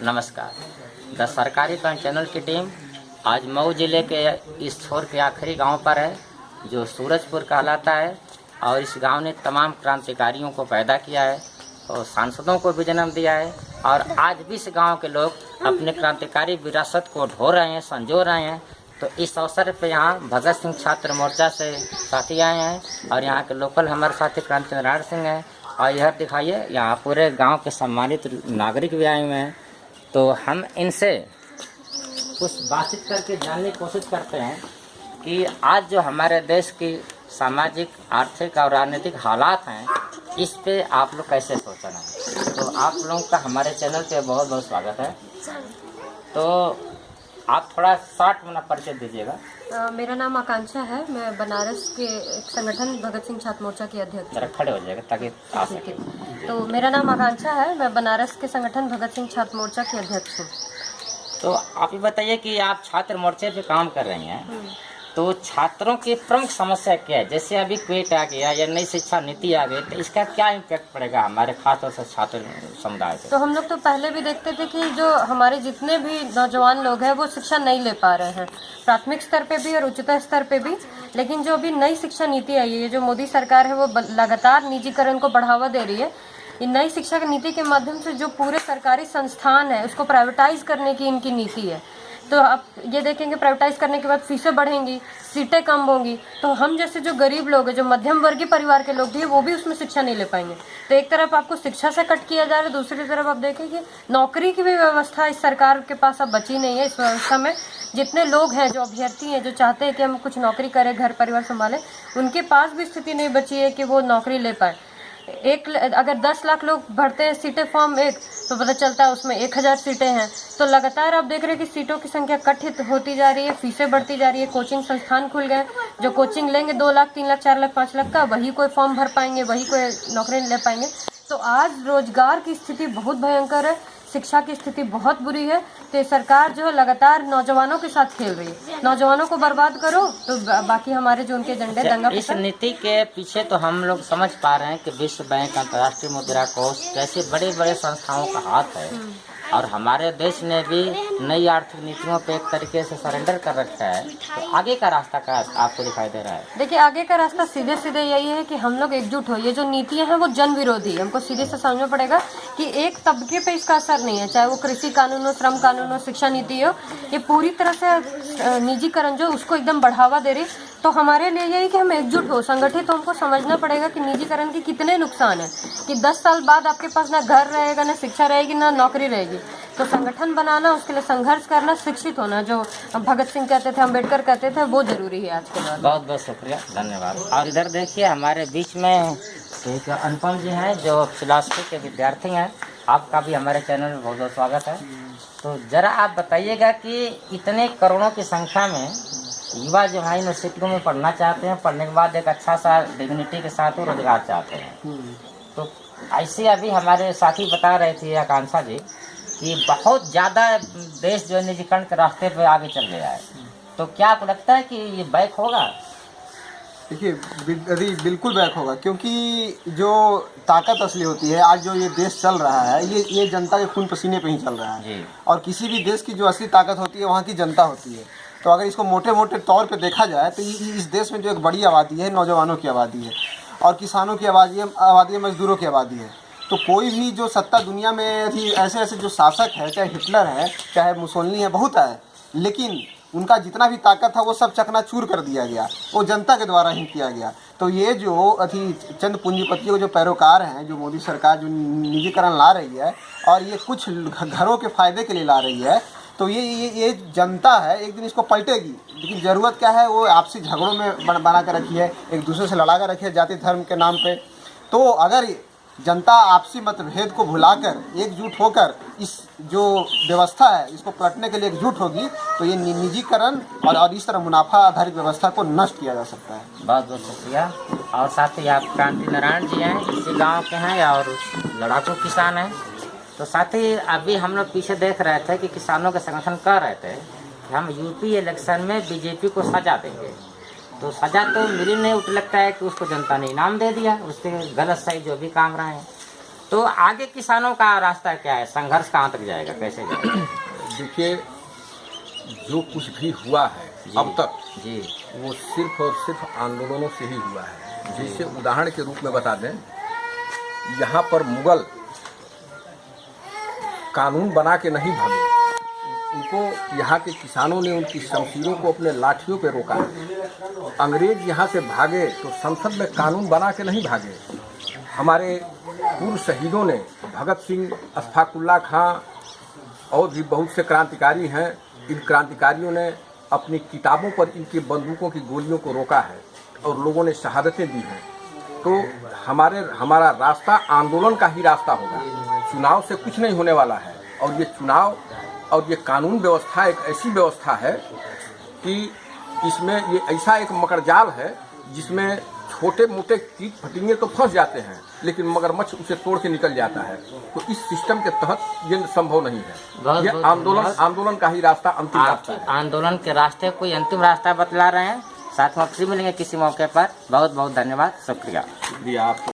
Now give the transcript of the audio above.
नमस्कार। द सरकारी bank channel की टीम आज मऊ जिले के इस छोर के आखिरी गांव पर है जो सूरजपुर कहलाता है और इस गांव ने तमाम क्रांतिकारियों को पैदा किया है और सांसदों को भी जन्म दिया है और आज भी इस गांव के लोग अपने क्रांतिकारी विरासत को ढो रहे हैं, संजो रहे हैं। तो इस अवसर पे यहाँ भगत सिंह छात्र मोर्चा से साथी आए हैं और यहाँ के लोकल हमारे साथी क्रांति नारायण सिंह हैं और यह दिखाइए यहाँ पूरे गांव के सम्मानित नागरिक भी आए हुए हैं। तो हम इनसे कुछ बातचीत करके जानने की कोशिश करते हैं कि आज जो हमारे देश की सामाजिक, आर्थिक और राजनीतिक हालात हैं इस पे आप लोग कैसे सोच रहे हैं। तो आप लोगों का हमारे चैनल पे बहुत बहुत स्वागत है। तो आप थोड़ा शॉर्ट में परिचय दीजिएगा। मेरा नाम आकांक्षा है। मैं बनारस के एक संगठन भगत सिंह छात्र मोर्चा की अध्यक्ष जरा खड़े हो जाएगा ताकि आ सके। तो मेरा नाम आकांक्षा है। मैं बनारस के संगठन भगत सिंह छात्र मोर्चा की अध्यक्ष हूँ। तो आप ये बताइए कि आप छात्र मोर्चे पे काम कर रही हैं, तो छात्रों की प्रमुख समस्या क्या है? जैसे अभी क्वेट आ गया या नई शिक्षा नीति आ गई, तो इसका क्या इम्पैक्ट पड़ेगा हमारे खासतौर से छात्र समुदाय पे? तो हम लोग तो पहले भी देखते थे कि जो हमारे जितने भी नौजवान लोग हैं वो शिक्षा नहीं ले पा रहे हैं, प्राथमिक स्तर पे भी और उच्चतर स्तर पे भी। लेकिन जो अभी नई शिक्षा नीति आई है, जो मोदी सरकार है वो लगातार निजीकरण को बढ़ावा दे रही है। इन नई शिक्षा नीति के माध्यम से जो पूरे सरकारी संस्थान है उसको प्राइवेटाइज करने की इनकी नीति है। तो आप ये देखेंगे प्राइवेटाइज करने के बाद फीसें बढ़ेंगी, सीटें कम होंगी, तो हम जैसे जो गरीब लोग हैं, जो मध्यम वर्गीय परिवार के लोग भी हैं, वो भी उसमें शिक्षा नहीं ले पाएंगे। तो एक तरफ आपको शिक्षा से कट किया जा रहा है, दूसरी तरफ आप देखेंगे नौकरी की भी व्यवस्था इस सरकार के पास अब बची नहीं है। इस व्यवस्था में जितने लोग हैं, जो अभ्यर्थी हैं, जो चाहते हैं कि हम कुछ नौकरी करें, घर परिवार संभालें, उनके पास भी स्थिति नहीं बची है कि वो नौकरी ले पाए। अगर 10 लाख लोग भरते हैं सीटें फॉर्म एक, तो पता चलता है उसमें 1000 सीटें हैं। तो लगातार आप देख रहे हैं कि सीटों की संख्या कथित होती जा रही है, फीसें बढ़ती जा रही है। कोचिंग संस्थान खुल गए, जो कोचिंग लेंगे 2 लाख, 3 लाख, 4 लाख, 5 लाख का, वही कोई फॉर्म भर पाएंगे, वही कोई नौकरी ले पाएंगे। तो आज रोजगार की स्थिति बहुत भयंकर है, शिक्षा की स्थिति बहुत बुरी है। तो सरकार जो है लगातार नौजवानों के साथ खेल रही है। नौजवानों को बर्बाद करो तो बाकी हमारे जो उनके एजेंडे दंगा इस नीति के पीछे तो हम लोग समझ पा रहे हैं कि विश्व बैंक, अंतर्राष्ट्रीय मुद्रा कोष जैसे बड़े बड़े संस्थाओं का हाथ है और हमारे देश ने भी नई आर्थिक नीतियों पे एक तरीके से सरेंडर कर रखा है। तो आगे का रास्ता का आपको दिखाई दे रहा है? देखिए, आगे का रास्ता सीधे सीधे यही है कि हम लोग एकजुट हो। ये जो नीतियां हैं वो जन विरोधी है। हमको सीधे से समझना पड़ेगा कि एक तबके पे इसका असर नहीं है, चाहे वो कृषि कानून हो, श्रम कानून हो, शिक्षा नीति हो। ये पूरी तरह से निजीकरण जो उसको एकदम बढ़ावा दे रही। तो हमारे लिए यही कि हम एकजुट हो, संगठित हो। हमको समझना पड़ेगा कि निजीकरण के कितने नुकसान है, कि 10 साल बाद आपके पास ना घर रहेगा, ना शिक्षा रहेगी, ना नौकरी रहेगी। तो संगठन बनाना, उसके लिए संघर्ष करना, शिक्षित होना, जो भगत सिंह कहते थे, अम्बेडकर कहते थे, वो जरूरी है आज के दौर में। बहुत बहुत शुक्रिया, धन्यवाद। और इधर देखिए हमारे बीच में एक अनुपम जी हैं जो फिलॉसफी के विद्यार्थी हैं। आपका भी हमारे चैनल में बहुत बहुत स्वागत है। तो जरा आप बताइएगा कि इतने करोड़ों की संख्या में युवा जो है यूनिवर्सिटियों में पढ़ना चाहते हैं, पढ़ने के बाद एक अच्छा सा डिग्निटी के साथ वो रोजगार चाहते हैं। तो ऐसे अभी हमारे साथी बता रहे थे आकांक्षा जी कि बहुत ज़्यादा देश जो है निजीकरण के रास्ते पे आगे चल गया है। तो क्या आपको लगता है कि ये बैक होगा? देखिए, बिल्कुल बैक होगा, क्योंकि जो ताकत असली होती है, आज जो ये देश चल रहा है, ये जनता के खून पसीने पे ही चल रहा है जी। और किसी भी देश की जो असली ताकत होती है वहाँ की जनता होती है। तो अगर इसको मोटे मोटे तौर पे देखा जाए तो इस देश में जो एक बड़ी आबादी है, नौजवानों की आबादी है और किसानों की आबादी है, मजदूरों की आबादी है। तो कोई भी जो सत्ता दुनिया में ऐसे ऐसे जो शासक है, चाहे हिटलर है, चाहे मुसोलिनी है, बहुत है, लेकिन उनका जितना भी ताकत था वो सब चकनाचूर कर दिया गया, वो जनता के द्वारा ही किया गया। तो ये जो चंद पूंजीपतियों के जो पैरोकार हैं, जो मोदी सरकार जो निजीकरण ला रही है और ये कुछ घरों के फायदे के लिए ला रही है, तो ये जनता है, एक दिन इसको पलटेगी। लेकिन ज़रूरत क्या है, वो आपसी झगड़ों में बना कर रखी है, एक दूसरे से लड़ा कर रखी है जाति धर्म के नाम पे। तो अगर जनता आपसी मतभेद को भुलाकर एकजुट होकर इस जो व्यवस्था है इसको पलटने के लिए एकजुट होगी, तो ये निजीकरण और इस तरह मुनाफा आधारित व्यवस्था को नष्ट किया जा सकता है। बहुत बहुत शुक्रिया। और साथ ही आप क्रांति नारायण जी हैं, इसी गांव के हैं और लड़ाकू किसान हैं। तो साथ ही अभी हम लोग पीछे देख रहे थे कि किसानों के संगठन कह रहे थे कि हम यूपी इलेक्शन में बीजेपी को सजा देंगे। तो सजा तो मिली नहीं, उठ लगता है कि उसको जनता ने इनाम दे दिया, उसके गलत सही जो भी काम रहे हैं। तो आगे किसानों का रास्ता क्या है, संघर्ष कहाँ तक जाएगा, कैसे जाएगा? देखिए, जो कुछ भी हुआ है अब तक जी वो सिर्फ और सिर्फ आंदोलनों से ही हुआ है। जैसे उदाहरण के रूप में बता दें, यहाँ पर मुगल कानून बना के नहीं भागे, उनको यहाँ के किसानों ने उनकी शमशीरों को अपने लाठियों पे रोका है। अंग्रेज यहाँ से भागे तो संसद में कानून बना के नहीं भागे। हमारे पूर्व शहीदों ने, भगत सिंह, अशफाकुल्ला खां और भी बहुत से क्रांतिकारी हैं, इन क्रांतिकारियों ने अपनी किताबों पर इनकी बंदूकों की गोलियों को रोका है और लोगों ने शहादतें दी हैं। तो हमारा रास्ता आंदोलन का ही रास्ता होगा, चुनाव से कुछ नहीं होने वाला है। और ये चुनाव और ये कानून व्यवस्था एक ऐसी व्यवस्था है कि इसमें ये ऐसा एक मकड़जाल है जिसमें छोटे मोटे कीट फतिंगे तो फंस जाते हैं, लेकिन मगरमच्छ उसे तोड़ के निकल जाता है। तो इस सिस्टम के तहत ये संभव नहीं है। ये आंदोलन का ही रास्ता अंतिम रास्ता है। आंदोलन के रास्ते कोई अंतिम रास्ता बतला रहे हैं। साथ में फिर मिलेंगे किसी मौके पर। बहुत बहुत धन्यवाद, शुक्रिया। जी, आपको